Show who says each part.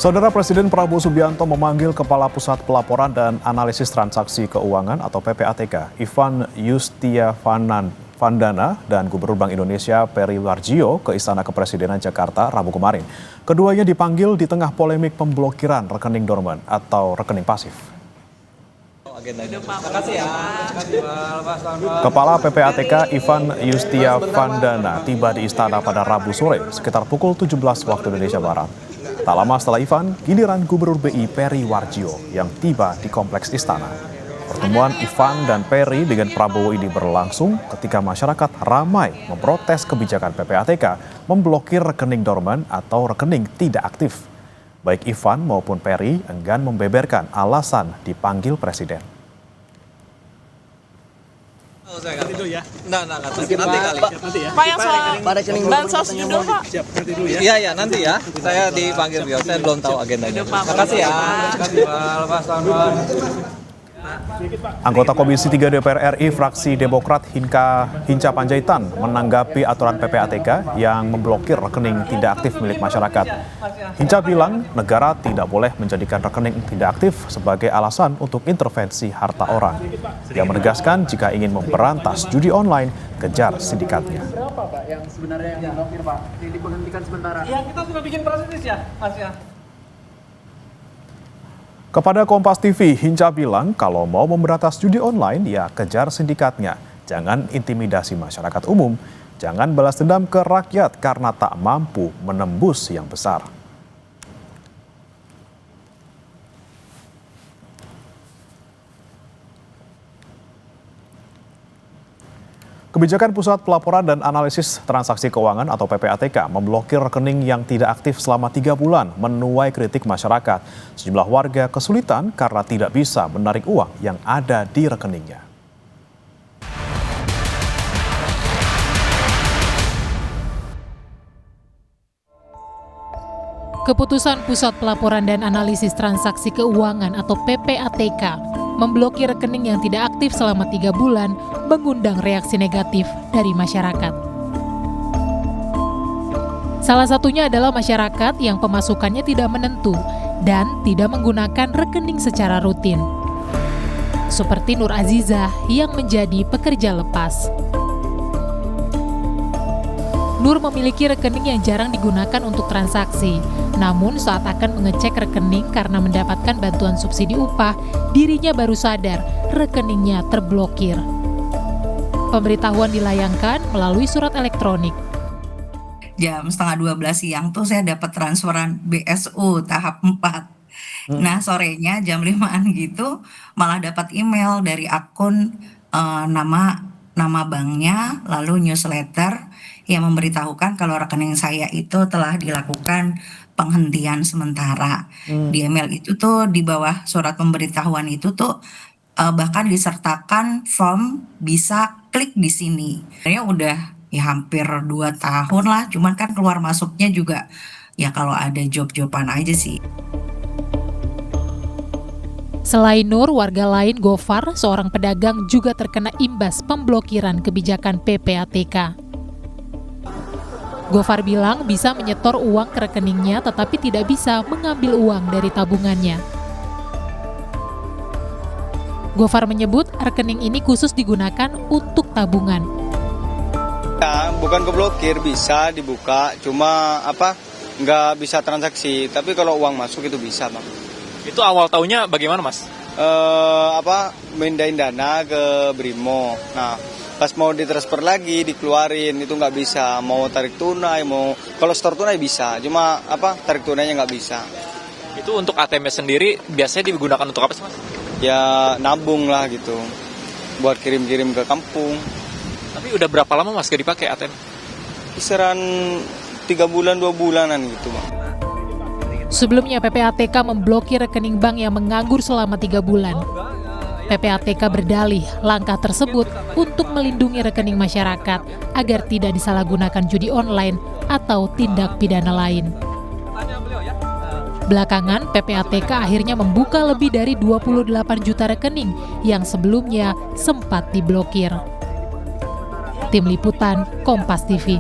Speaker 1: Saudara Presiden Prabowo Subianto memanggil Kepala Pusat Pelaporan dan Analisis Transaksi Keuangan atau PPATK, Ivan Yustiavandana dan Gubernur Bank Indonesia Peri Warjio ke Istana Kepresidenan Jakarta Rabu kemarin. Keduanya dipanggil di tengah polemik pemblokiran rekening dormant atau rekening pasif. Kepala PPATK Ivan Yustiavandana tiba di istana pada Rabu sore sekitar pukul 17 waktu Indonesia Barat. Tak lama setelah Ivan, giliran Gubernur BI Peri Warjio yang tiba di kompleks istana. Pertemuan Ivan dan Peri dengan Prabowo ini berlangsung ketika masyarakat ramai memprotes kebijakan PPATK memblokir rekening dormant atau rekening tidak aktif. Baik Ivan maupun Peri enggan membeberkan alasan dipanggil Presiden.
Speaker 2: Nanti dulu ya.
Speaker 3: Nanti kali.
Speaker 2: Pak yang soal bansos juga Pak.
Speaker 3: Siap, nanti dulu ya. Iya, nanti ya. Saya dipanggil beliau, saya belum tahu agendanya. Terima kasih ya.
Speaker 1: Anggota Komisi 3 DPR RI fraksi Demokrat Hinca Panjaitan menanggapi aturan PPATK yang memblokir rekening tidak aktif milik masyarakat. Hinca bilang negara tidak boleh menjadikan rekening tidak aktif sebagai alasan untuk intervensi harta orang. Dia menegaskan jika ingin memberantas judi online, kejar sindikatnya.
Speaker 4: Berapa Pak yang sebenarnya yang diblokir Pak? Yang diberhentikan sementara?
Speaker 3: Ya, kita sudah bikin proses ya, Mas ya.
Speaker 1: Kepada Kompas TV, Hinca bilang kalau mau memberantas judi online, ya kejar sindikatnya. Jangan intimidasi masyarakat umum, jangan balas dendam ke rakyat karena tak mampu menembus yang besar. Kebijakan Pusat Pelaporan dan Analisis Transaksi Keuangan atau PPATK memblokir rekening yang tidak aktif selama 3 bulan menuai kritik masyarakat. Sejumlah warga kesulitan karena tidak bisa menarik uang yang ada di rekeningnya.
Speaker 5: Keputusan Pusat Pelaporan dan Analisis Transaksi Keuangan atau PPATK memblokir rekening yang tidak aktif selama 3 bulan mengundang reaksi negatif dari masyarakat. Salah satunya adalah masyarakat yang pemasukannya tidak menentu dan tidak menggunakan rekening secara rutin. Seperti Nur Azizah yang menjadi pekerja lepas. Nur memiliki rekening yang jarang digunakan untuk transaksi. Namun saat akan mengecek rekening karena mendapatkan bantuan subsidi upah, dirinya baru sadar rekeningnya terblokir. Pemberitahuan dilayangkan melalui surat elektronik.
Speaker 6: Jam 11:30 siang tuh saya dapat transferan BSU tahap 4. Nah sorenya jam 5-an gitu malah dapat email dari akun nama banknya, lalu newsletter yang memberitahukan kalau rekening saya itu telah dilakukan penghentian sementara. Di email itu tuh di bawah surat pemberitahuan itu tuh bahkan disertakan form bisa klik di sini. Sebenarnya udah ya hampir 2 tahun lah, cuman kan keluar masuknya juga ya kalau ada job-joban aja sih.
Speaker 5: Selain Nur, warga lain Gofar, seorang pedagang juga terkena imbas pemblokiran kebijakan PPATK. Gofar bilang bisa menyetor uang ke rekeningnya tetapi tidak bisa mengambil uang dari tabungannya. Gofar menyebut rekening ini khusus digunakan untuk tabungan.
Speaker 7: Ya, bukan keblokir, bisa dibuka, cuma nggak bisa transaksi. Tapi kalau uang masuk itu bisa, Bang.
Speaker 2: Itu awal tahunnya bagaimana Mas?
Speaker 7: Mindahin dana ke Brimo. Nah, pas mau ditransfer lagi dikeluarin itu nggak bisa. Mau tarik tunai, kalau store tunai bisa, cuma tarik tunainya nggak bisa.
Speaker 2: Itu untuk ATM sendiri biasanya digunakan untuk apa sih Mas?
Speaker 7: Ya nabung lah gitu, buat kirim-kirim ke kampung.
Speaker 2: Tapi udah berapa lama Mas gak dipakai ATM?
Speaker 7: Kisaran 3 bulan 2 bulanan gitu, Bang.
Speaker 5: Sebelumnya PPATK memblokir rekening bank yang menganggur selama 3 bulan. PPATK berdalih langkah tersebut untuk melindungi rekening masyarakat agar tidak disalahgunakan judi online atau tindak pidana lain. Belakangan, PPATK akhirnya membuka lebih dari 28 juta rekening yang sebelumnya sempat diblokir. Tim Liputan, Kompas TV.